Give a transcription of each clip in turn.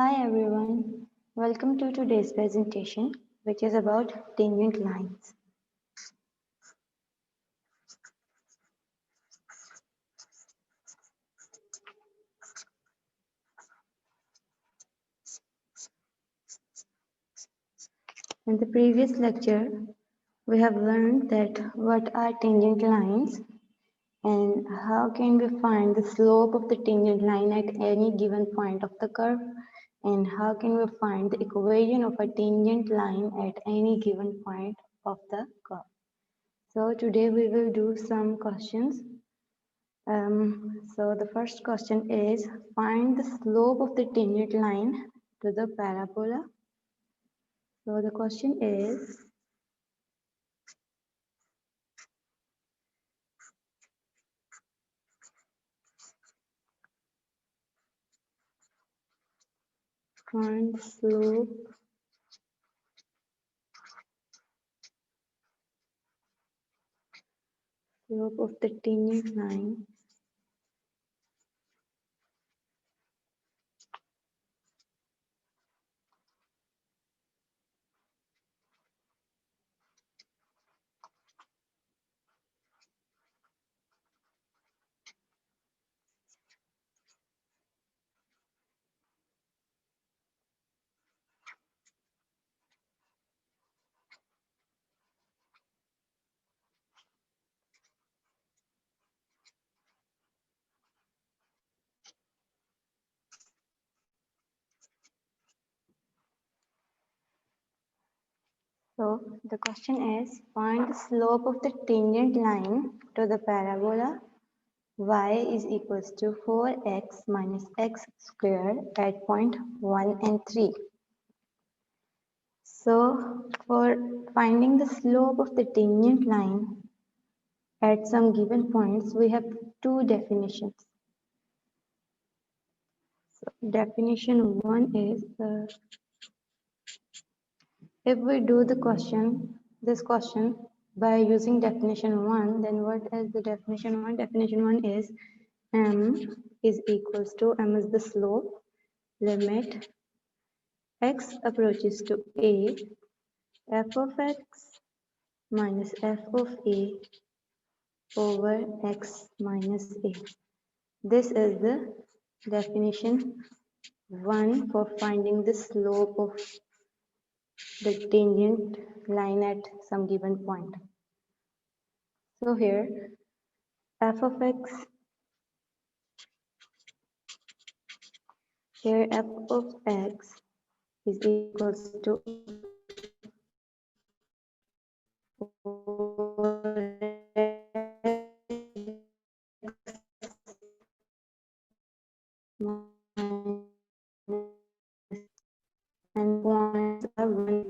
Hi everyone, welcome to today's presentation, which is about tangent lines. In the previous lecture, we have learned that what are tangent lines and how can we find the slope of the tangent line at any given point of the curve, and how can we find the equation of a tangent line at any given point of the curve. So today we will do some questions. So the first question is, find the slope of the tangent line to the parabola. So the question is, find the slope of the tangent line So the question is, find the slope of the tangent line to the parabola y is equals to 4x minus x squared at point 1 and 3. So for finding the slope of the tangent line at some given points, we have two definitions. So definition 1 is, if we do this question by using definition 1, then what is the definition 1? Definition 1 is m is equals to, m is the slope, limit x approaches to a, f of x minus f of a over x minus a. This is the definition 1 for finding the slope of the tangent line at some given point. So here f of x, here f of x is equals to 4x and points are 1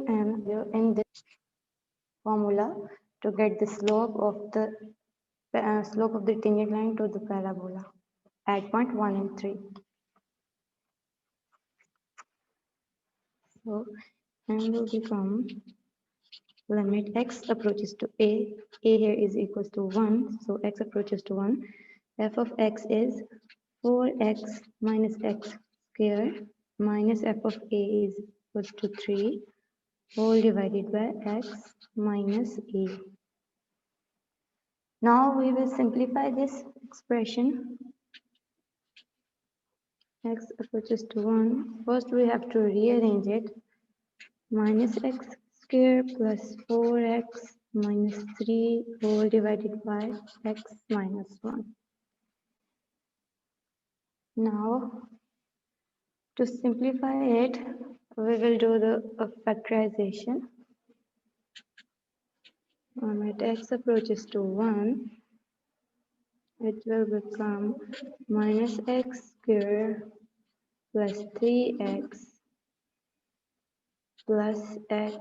and and in this formula to get the slope of the tangent line to the parabola at point 1 and 3. So m will become limit x approaches to a here is equals to 1, so x approaches to 1, f of x is 4x minus x squared minus f of a is equals to 3 whole divided by x minus a. Now we will simplify this expression. X approaches to 1. First we have to rearrange it. Minus x squared plus 4x minus 3 whole divided by x minus 1. Now to simplify it, we will do the factorization. When x approaches to 1, it will become minus x squared plus 3x plus x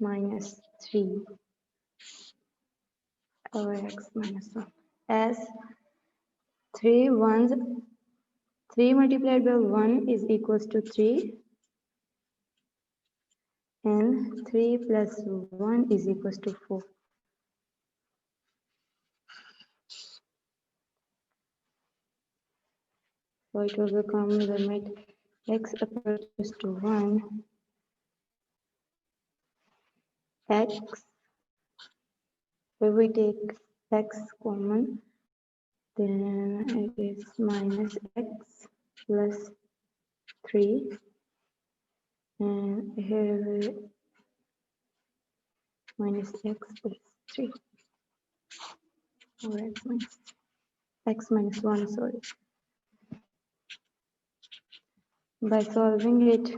minus 3 over x minus 1 as 3 multiplied by 1 is equals to 3 and 3 plus 1 is equals to 4. So it will become limit x approaches to 1 x, if we take x common, then it is minus x plus 3 and here we minus x plus 3 or x minus 1, sorry. By solving it,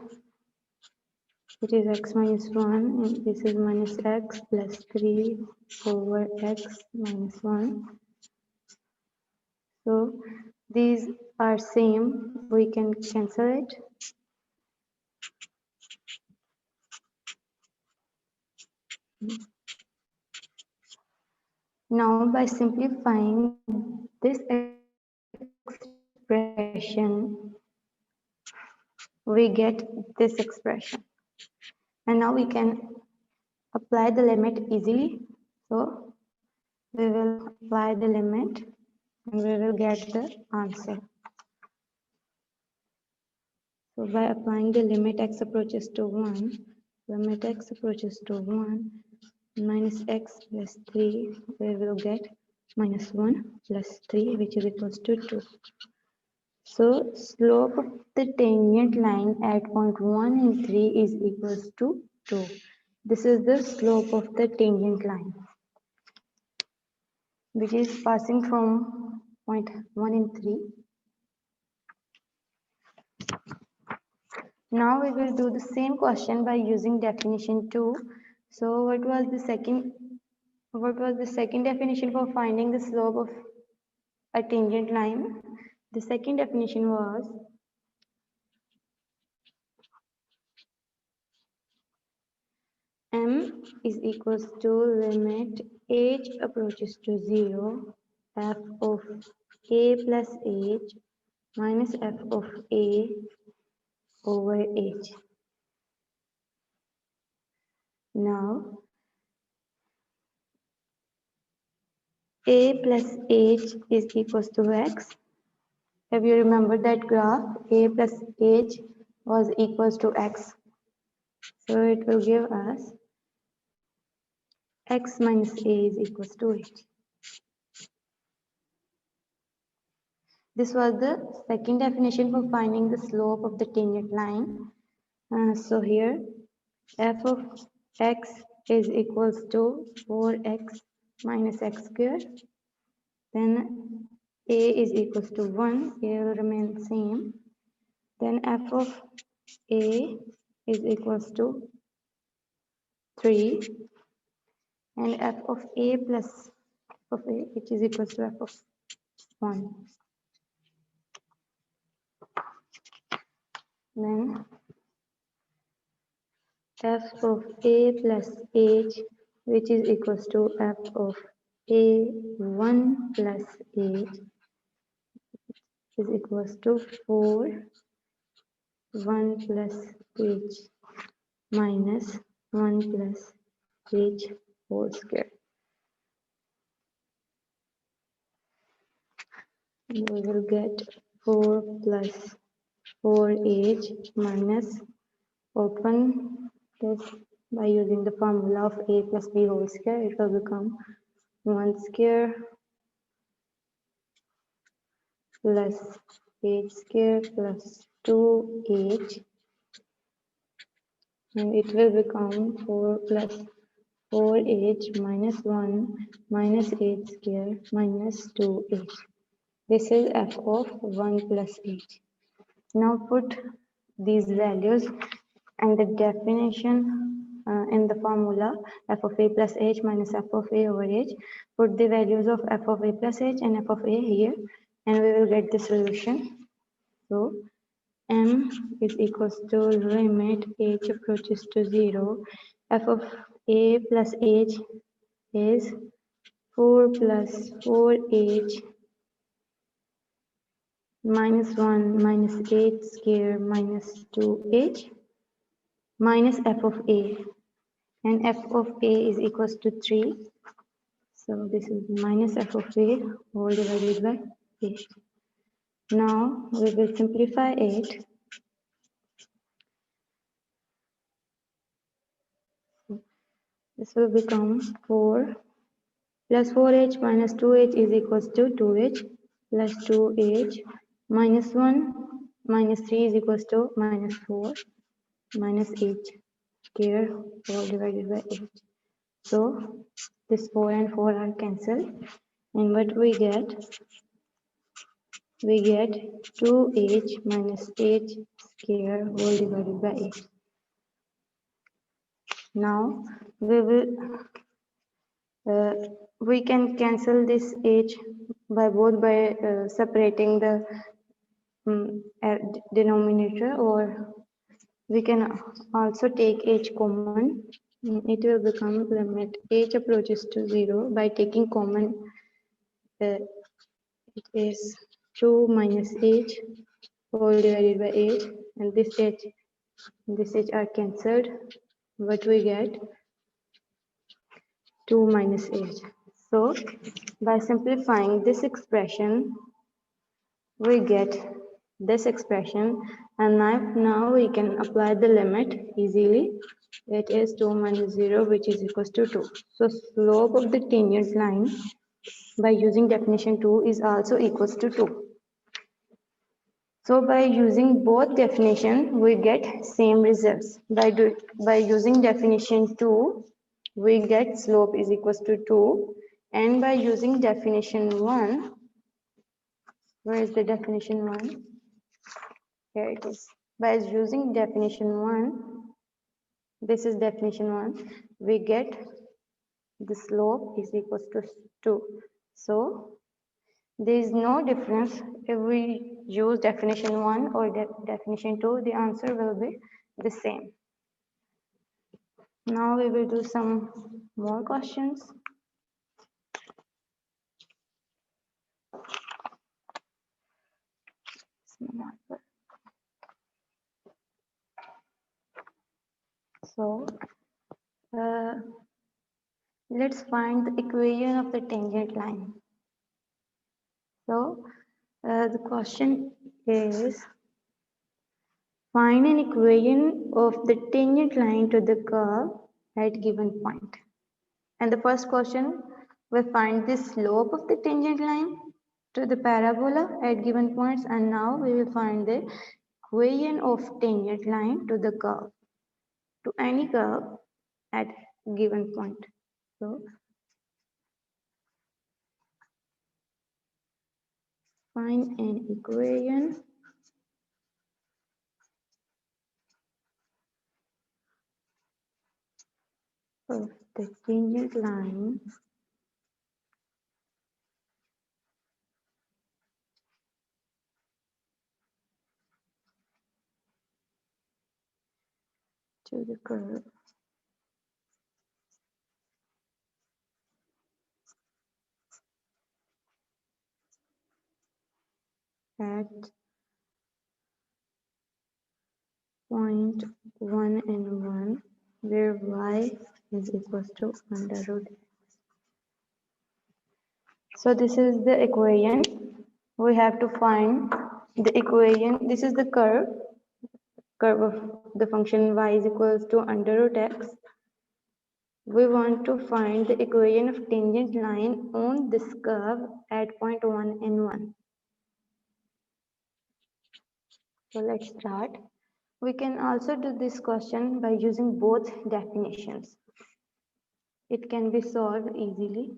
it is x minus 1 and this is minus x plus 3 over x minus 1. So these are same, we can cancel it. Now by simplifying this expression, we get this expression. And now we can apply the limit easily. So we will apply the limit and we will get the answer. So by applying the limit x approaches to 1, limit x approaches to 1, minus x plus 3, we will get minus 1 plus 3, which is equals to 2. So slope of the tangent line at point 1 and 3 is equals to 2. This is the slope of the tangent line, which is passing from point 1 and 3. Now we will do the same question by using definition 2. So what was the second definition for finding the slope of a tangent line? The second definition was m is equals to limit h approaches to 0 f of a plus h minus f of a over h. Now a plus h is equals to x. If you remember that graph, a plus h was equals to x. So it will give us x minus a is equals to h. This was the second definition for finding the slope of the tangent line. So here f of x is equals to 4x minus x squared. Then a is equals to 1, a will remain same. Then f of a is equals to 3 and f of a plus f of a, which is equals to f of 1. Then f of a plus h, which is equals to f of a1 plus h is equals to 4 1 plus h minus 1 plus h whole square. We will get 4 plus 4h minus, open this by using the formula of a plus b whole square. It will become 1 square plus h square plus 2h, and it will become 4 plus 4h minus 1 minus h square minus 2h. This is f of 1 plus h. Now put these values and the definition in the formula f of a plus h minus f of a over h. Put the values of f of a plus h and f of a here and we will get the solution. So m is equals to limit h approaches to 0. F of a plus h is 4 plus 4h minus 1 minus h square minus 2h minus f of a, and f of a is equals to 3. So this is minus f of a whole divided by 8. Now we will simplify it. This will become 4 plus 4h minus 2h is equals to 2h plus 2h minus 1 minus 3 is equals to minus 4 minus h square all divided by 8. So this 4 and 4 are cancelled, and what we get? We get 2h minus h square whole divided by 8. Now uh, we can cancel this h by both by separating the denominator, or we can also take h common. It will become limit h approaches to 0 by taking common. It is 2 minus h whole divided by 8, and this h are cancelled. What we get? 2 minus h. So by simplifying this expression, we get this expression, and now we can apply the limit easily. It is 2 minus 0, which is equals to 2. So slope of the tangent line by using definition 2 is also equals to 2. So by using both definition, we get same results. By using definition 2, we get slope is equals to 2, and by using definition 1, where is the definition 1? Here it is. By using definition 1, this is definition 1, we get the slope is equals to 2. So there is no difference if we use definition 1 or definition 2, the answer will be the same. Now we will do some more questions. So let's find the equation of the tangent line. So the question is, find an equation of the tangent line to the curve at given point. And the first question, we find the slope of the tangent line to the parabola at given points, and now we will find the equation of tangent line to the curve, to any curve at given point. So find an equation of the tangent line to the curve at point 1 and 1, where y is equals to under root. So this is the equation. We have to find the equation. This is the curve of the function y is equals to under root x. We want to find the equation of tangent line on this curve at point 1 and 1. So let's start. We can also do this question by using both definitions. It can be solved easily.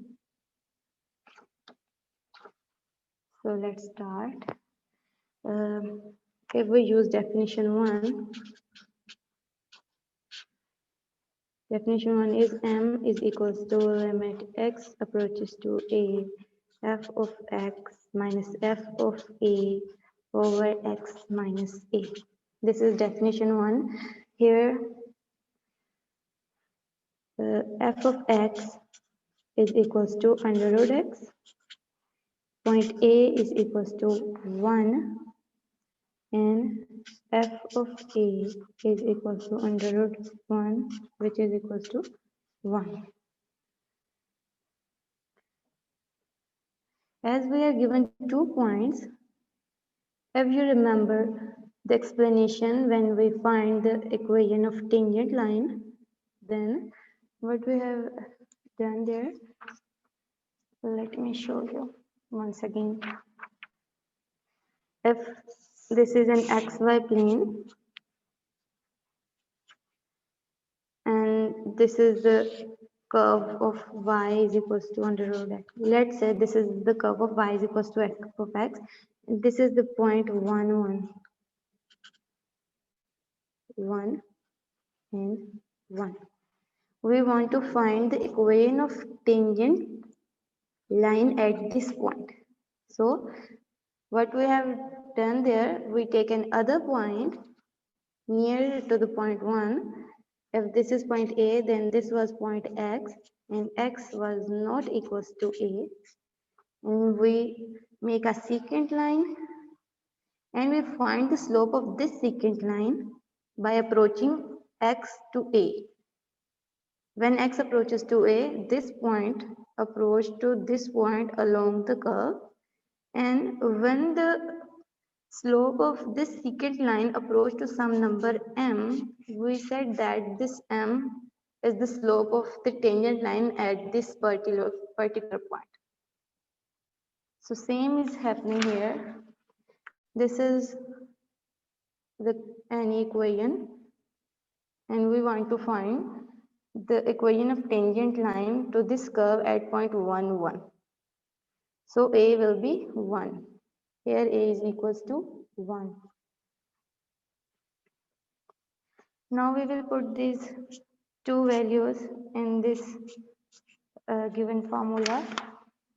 So let's start. If we use definition 1, definition 1 is m is equals to limit x approaches to a, f of x minus f of a over x minus a. This is definition 1. Here f of x is equals to under root x. Point A is equals to 1 and f of a is equals to under root 1, which is equals to 1. As we are given 2 points, if you remember the explanation when we find the equation of tangent line, then what we have done there, let me show you once again. If this is an xy plane and this is the curve of y is equals to under root x. Let's say this is the curve of y is equals to f of x. This is the point 1, 1, 1 and 1. We want to find the equation of tangent line at this point. So what we have done there, we take another point near to the point 1. If this is point A, then this was point X, and X was not equals to A. And we make a secant line, and we find the slope of this secant line by approaching X to A. When X approaches to A, this point approach to this point along the curve, and when the slope of this secant line approach to some number m, we said that this m is the slope of the tangent line at this particular point. So same is happening here. This is an equation, and we want to find the equation of tangent line to this curve at point 1, 1. So A will be 1. Here A is equals to 1. Now we will put these two values in this given formula,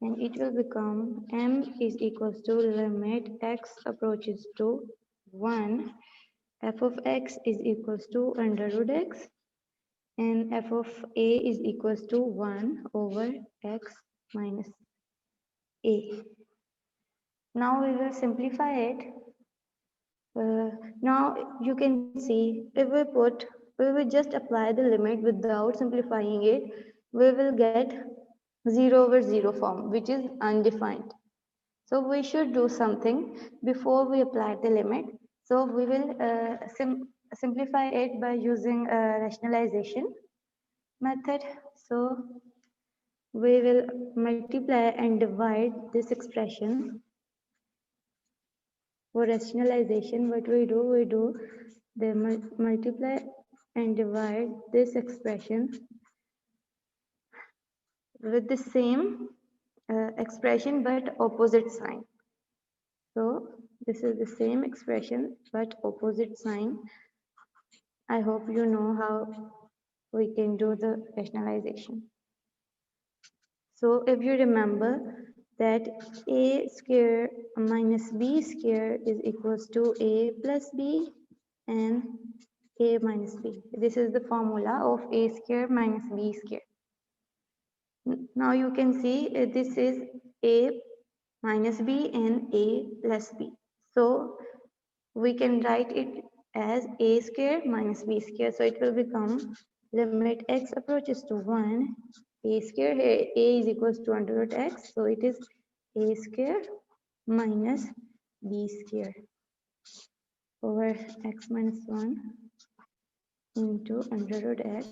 and it will become m is equals to limit x approaches to 1, f of x is equals to under root x, and f of a is equals to 1 over x minus a. Now we will simplify it. Now you can see if we will just apply the limit without simplifying it, we will get 0 over 0 form, which is undefined. So we should do something before we apply the limit. So we will simplify it by using a rationalization method. So we will multiply and divide this expression. For rationalization, what we do the multiply and divide this expression with the same expression but opposite sign. So this is the same expression but opposite sign. I hope you know how we can do the rationalization. So if you remember that a square minus b square is equals to a plus b and a minus b. This is the formula of a square minus b square. Now you can see this is a minus b and a plus b. So we can write it as a square minus b square. So it will become limit x approaches to 1, a square, here a is equals to under root x. So it is a square minus b square over x minus 1 into under root x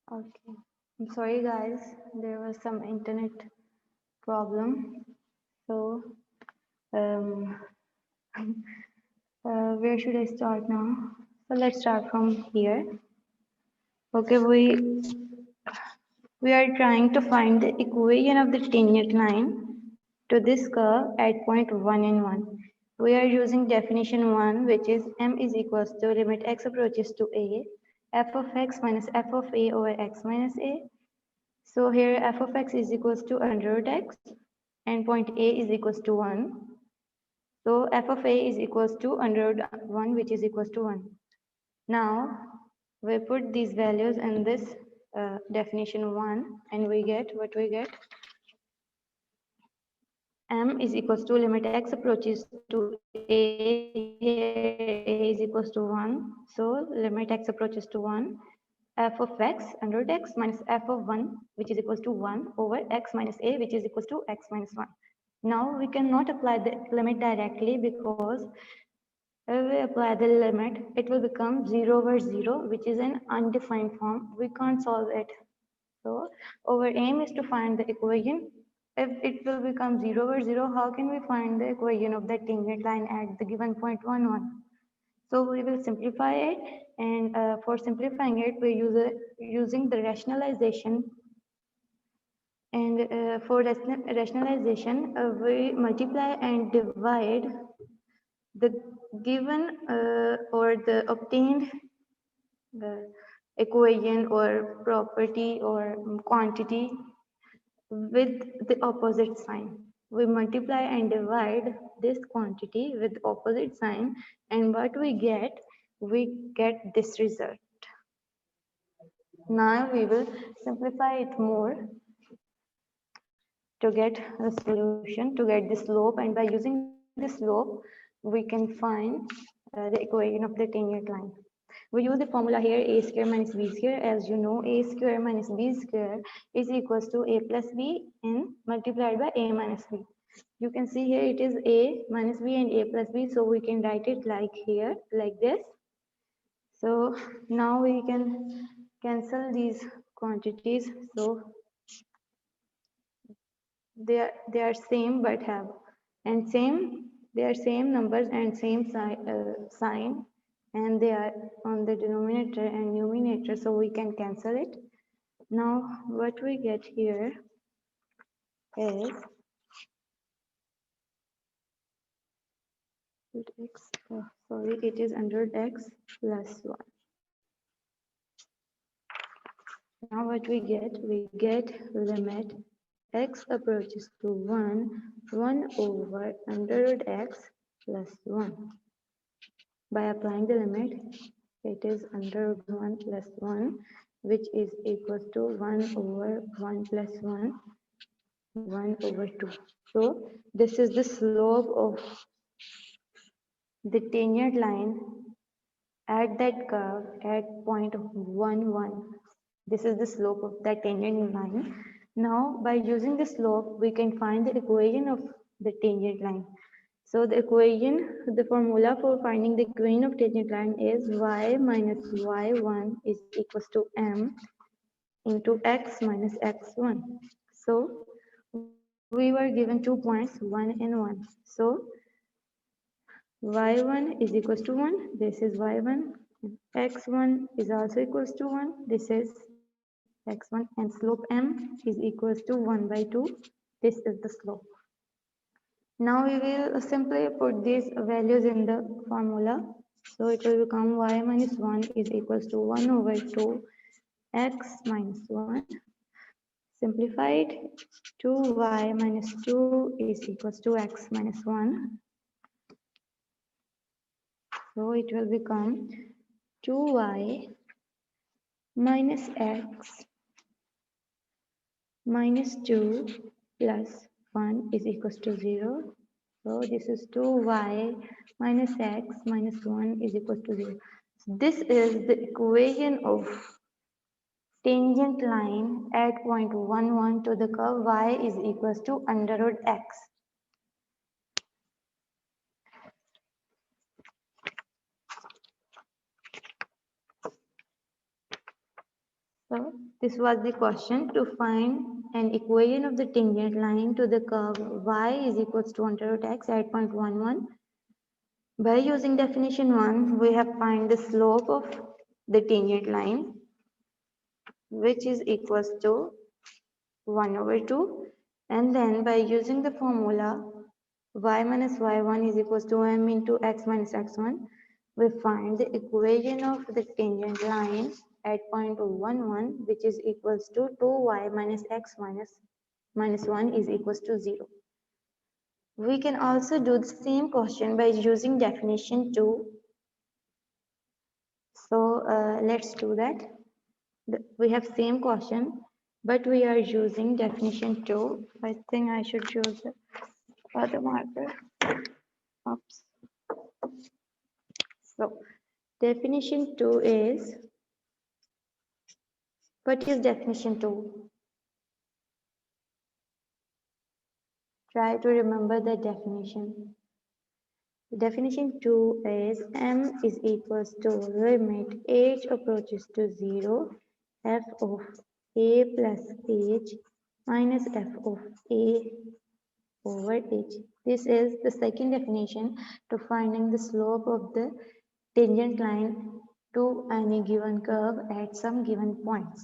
Okay. I'm sorry, guys. There was some internet problem. So, um, where should I start now? So let's start from here. Okay, we are trying to find the equation of the tangent line to this curve at point 1 and 1. We are using definition 1, which is m is equals to limit x approaches to a, f of x minus f of a over x minus a. So here f of x is equals to under root x and point a is equals to 1. So f of a is equals to under root 1, which is equals to 1. Now we put these values in this definition 1 and we get what we get. M is equals to limit x approaches to a, here a is equals to 1. So limit x approaches to 1. F of x under root x minus f of 1, which is equals to 1 over x minus a, which is equals to x minus 1. Now we cannot apply the limit directly because if we apply the limit, it will become 0 over 0, which is an undefined form. We can't solve it. So our aim is to find the equation. If it will become 0 over 0, how can we find the equation of the tangent line at the given point 1, 1? So we will simplify it, and for simplifying it, we using the rationalization. And for rationalization, we multiply and divide the given or the obtained equation or property or quantity with the opposite sign. We multiply and divide this quantity with opposite sign, and what we get this result. Now we will simplify it more to get the solution, to get the slope, and by using the slope, we can find the equation of the tangent line. We use the formula here a square minus b square. As you know, a square minus b square is equals to a plus b and multiplied by a minus b. You can see here it is a minus b and a plus b, so we can write it like here, like this. So now we can cancel these quantities. So they are same but have and same they are same numbers and same sign, and they are on the denominator and numerator, so we can cancel it. Now what we get here is x, sorry, it is under x plus 1. Now what we get limit x approaches to 1 over under root x plus 1. By applying the limit, it is under root 1 plus 1, which is equals to 1 over 1 plus 1, 1 over 2. So this is the slope of the tangent line at that curve at point 1, 1. This is the slope of that tangent line. Now by using the slope, we can find the equation of the tangent line. So the equation, the formula for finding the equation of tangent line is y minus y1 is equals to m into x minus x1. So we were given 2 points, 1 and 1. So y1 is equals to 1, this is y1. x1 is also equals to 1, this is x1, and slope m is equals to 1 by 2. This is the slope. Now we will simply put these values in the formula. So it will become y minus 1 is equals to 1 over 2 x minus 1. Simplify it. 2y minus 2 is equals to x minus 1. So it will become 2y minus x minus 2 plus 1 is equals to 0. So this is 2y minus x minus 1 is equals to 0. So this is the equation of tangent line at point 1, 1 to the curve y is equals to under root x. So This was the question to find an equation of the tangent line to the curve y is equals to under root x at point 1, 1. By using definition 1, we have find the slope of the tangent line, which is equals to 1 over 2. And then by using the formula y minus y1 is equals to m into x minus x1, we find the equation of the tangent line at point 1, 1, which is equals to 2y minus x minus 1 is equals to 0. We can also do the same question by using definition 2. So let's do that. We have same question, but we are using definition 2. I think I should use the other marker. Oops. So definition 2 is, what is definition 2? Try to remember the definition. Definition 2 is m is equals to limit h approaches to 0 f of a plus h minus f of a over h. This is the second definition to finding the slope of the tangent line to any given curve at some given points.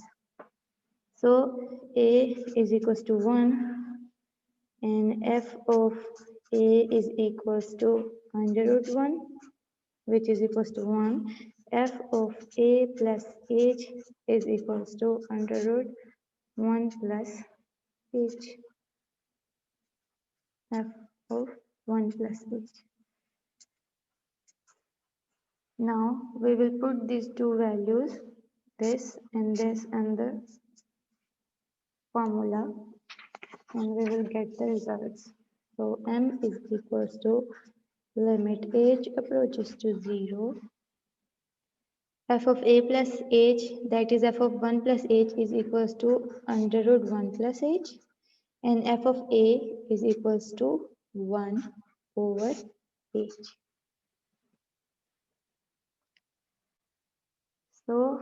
So a is equals to 1 and f of a is equals to under root 1, which is equals to 1. F of a plus h is equals to under root 1 plus h. F of 1 plus h. Now we will put these two values, this and the formula, and we will get the results. So m is equals to limit h approaches to 0. F of a plus h, that is f of 1 plus h, is equals to under root 1 plus h, and f of a is equals to 1 over h. So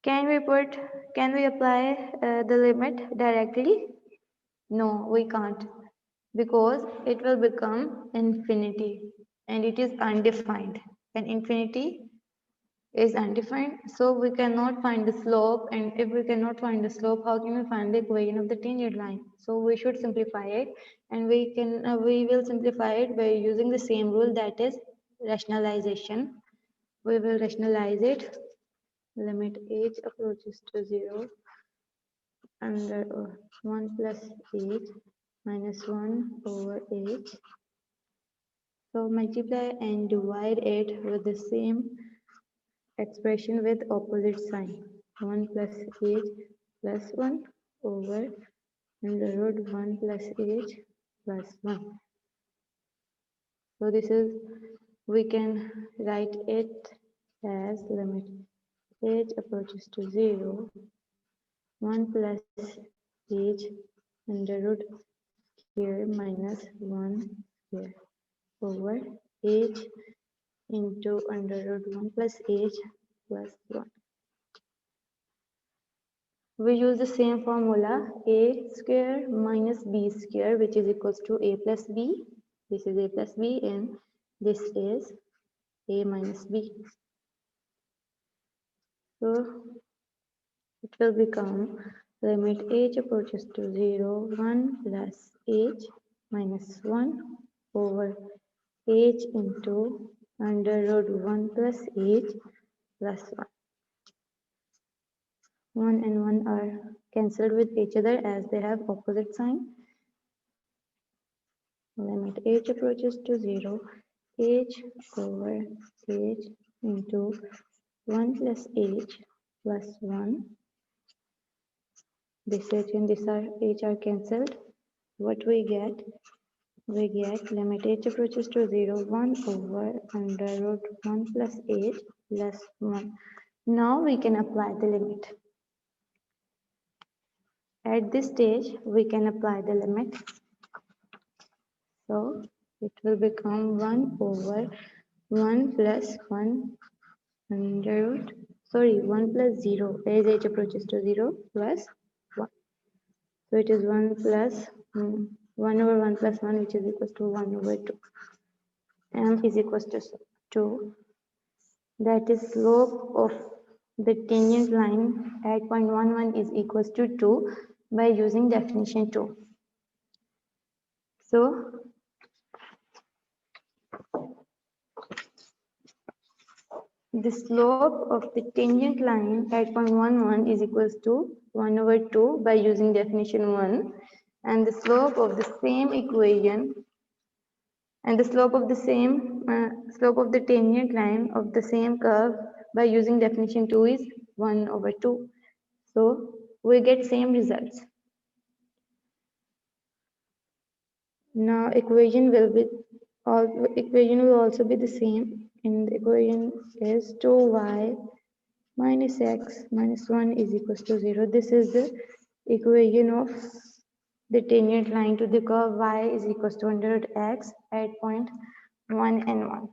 can we apply the limit directly? No, we can't, because it will become infinity and it is undefined, and infinity is undefined, so we cannot find the slope, and if we cannot find the slope, how can we find the equation of the tangent line? So we should simplify it, and we will simplify it by using the same rule, that is rationalization. We will rationalize it. Limit h approaches to 0 under 1 plus h minus 1 over h. So multiply and divide it with the same expression with opposite sign. 1 plus h plus 1 over under root 1 plus h plus 1. So this is, we can write it as limit h approaches to 0, 1 plus h under root here minus 1 here over h into under root 1 plus h plus 1. We use the same formula, a square minus b square, which is equals to a plus b. This is a plus b and this is a minus b. So it will become limit h approaches to 0, 1 plus h minus 1 over h into under root 1 plus h plus 1. 1 and 1 are cancelled with each other as they have opposite sign. Limit h approaches to 0, h over h into 1 plus h plus 1. This h and this h are cancelled. What we get? We get limit h approaches to 0, 1 over under root 1 plus h plus 1. Now we can apply the limit. At this stage, we can apply the limit. So it will become 1 over 1 plus 1 under root, sorry, 1 plus 0 as h approaches to 0 plus 1. So it is 1 plus 1 over 1 plus 1, which is equals to 1 over 2. M is equals to 2. That is slope of the tangent line at point 1, 1 is equals to 2 by using definition 2. So the slope of the tangent line at point 1, 1 is equals to 1 over 2 by using definition 1, and the slope of the same equation and the slope of the tangent line of the same curve by using definition 2 is 1 over 2. So we get same results. Now equation will also be the same, and the equation is 2y minus x minus 1 is equals to 0. This is the equation of the tangent line to the curve y is equals to under root x at point 1 and 1.